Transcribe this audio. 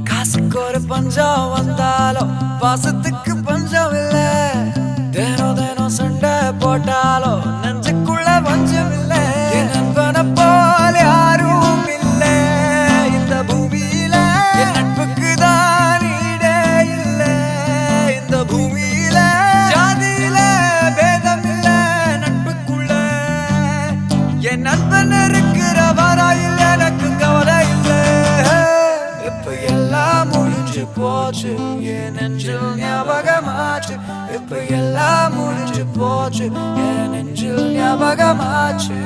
காசுக்கு ஒரு பஞ்சம் வந்தாலும் பாசத்துக்கு பஞ்சம் இல்ல. தினம் தினம் சண்டை போட்டாலும் நெஞ்சுக்குள்ள பஞ்சம் இல்ல. என் நண்பனை போல யாரும் இல்ல இந்த பூமியில. என் நட்புக்கு தான் ஈடே இல்ல இந்த பூமியில. ஜாதியில பேதம் இல்ல நட்புக்குள்ள. என் நண்பன் இருக்கிற வரையில் எனக்கு கவலை இல்ல. இப்ப எல்லாம் முடிஞ்சு போச்சு என் நெஞ்சில் ஞாபகமாச்சு. இப்ப எல்லாம் முடிஞ்சு போச்சு என் நெஞ்சில் ஞாபகமாச்சு.